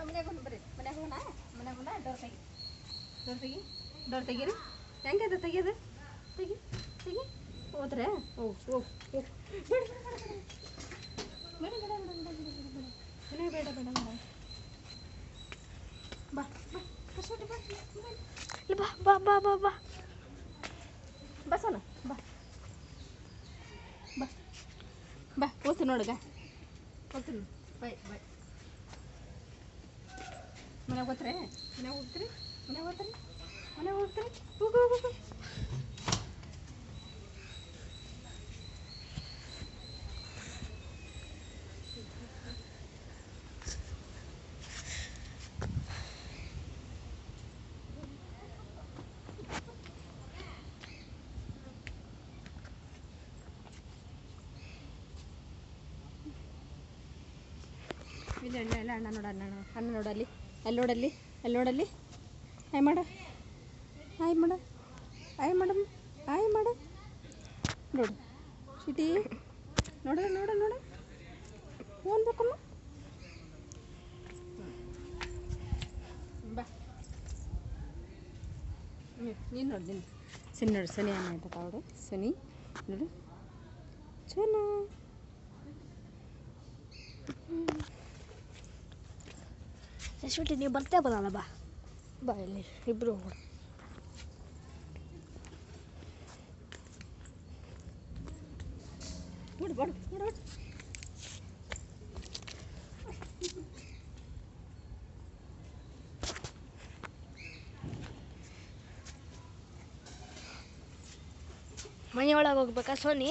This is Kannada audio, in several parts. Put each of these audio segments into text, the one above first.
ಮನ್ಯಾಗ ಬರ್ರಿ ಮನ್ಯಾಗ ಹೋಗೋಣ ಮನ್ಯಾಗ ಹೋಗೋಣ ಡೋರ್ ತೆಗೀರಿ ಹೆಂಗದ ತೆಗಿಯೋದು ತೆಗಿ ತೆಗಿ ಹೋದ್ರೆ ಹೋಗ್ ಹೋಗ್ ಹೋಗ್ ಬೇಡ ಬೇಡ ಬೇಡ ಬೇಡ ಬೇಡ ಬೇಡ ಬೇಡ ಬೇಡ ಬೇಡ ಬಾ ಬಾ ಕಷ್ಟಪಟ್ಟು ಬಾ ಬಾ ಬಾ ಬಾ ಬಾ ಬಸೋಣ ಬಾ ಬಾ ಬಾ ಹೋಗ್ತೀನಿ ನೋಡುಗ ಹೋಗ್ತೀನಿ ಬಾಯ್ ಬಾಯ್ ಮನೆಗೆ ಹೋಗ್ತಾರೆ ಮನೆಗೆ ಹೋಗ್ತೀರಿ ಮನೆಗೆ ಹೋಗ್ತಾರೆ ಮನೆಗೆ ಹೋಗ್ತಾರೆ ಹೋಗು ಹೋಗು ಇಲ್ಲ ಇಲ್ಲ ಇಲ್ಲ ಅಣ್ಣ ನೋಡ ಅಣ್ಣ ನೋಡಲ್ಲಿ ಅಲ್ಲಿ ನೋಡಲ್ಲಿ ಅಲ್ಲಿ ನೋಡಲ್ಲಿ ಹಾಯ್ ಮಾಡ ಹಾಯ್ ಮಾಡ ಹಾಯ್ ಮೇಡಮ್ ಹಾಯ್ ಮಾಡ ನೋಡು ಸಿಟಿ ನೋಡ ನೋಡ ನೋಡ ಏನು ಬೇಕಮ್ಮ ಬಾ ನೀನು ನೋಡಿ ನೀನು ಸನಿ ನೋಡು ಸನಿ ಅನ್ನ ಆಯ್ತಪ್ಪ ಅವಳು ಸನಿ ನೋಡು ಚಲೋ ಯಶ್ವಂಟಿ ನೀವು ಬರ್ತೇ ಬರಲ್ಲ ಬಾ ಬಾ ಇಲ್ಲಿ ಇಬ್ಬರು ಹೋಗೋಣ ನೋಡು ಬಾಡು ನೋಡು ಮನೆಯೊಳಗೆ ಹೋಗ್ಬೇಕಾ ಸೋನಿ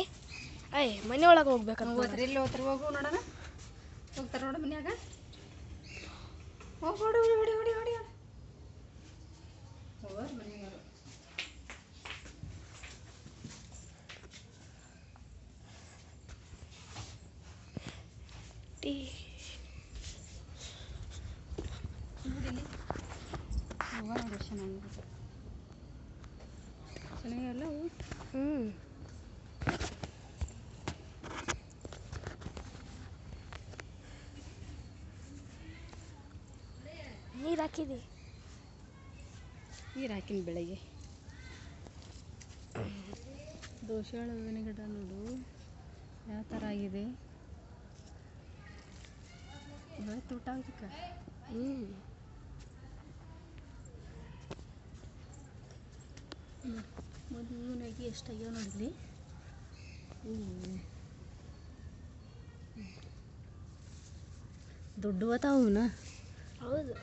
ಅಯ್ಯ ಮನೆಯೊಳಗೆ ಹೋಗ್ಬೇಕಂತ ಹೋಗ್ತಾರೆ ಎಲ್ಲಿ ಹೋಗ್ತಾರೆ ಹೋಗು ನೋಡೋಣ ಹೋಗ್ತಾರೆ ನೋಡು ಮನ್ಯಾಗ ಹೋಗಿ ಹೊಡಿ ಹೊಡಿ ಹೊಡಿ ಹೊಡಿ ಹೊಡಿ ಹೋಗೋದು ಮನ್ಯಾಗ ಟೀ ನೋಡಿಲ್ಲಿ ಹೋಗ ನೋಡಿ ಚೆನ್ನಾಗಿರುತ್ತೆ ಚೆನ್ನಾಗಿರಲ್ಲ ಅವು ನೀರು ಹಾಕಿದಿ ನೀರು ಹಾಕಿನ ಬೆಳಗ್ಗೆ ದೋಸೆ ಹೂವಿನ ಗಿಡ ನೋಡು ಯಾವ ಥರ ಆಗಿದೆ ತೂಟ ಆಗಕ್ಕ ಮದುವೆನಾಗಿ ಎಷ್ಟಾಗ್ಯಾವ ನೋಡಿಲಿ ದೊಡ್ಡ ಅವನ ಹೌದು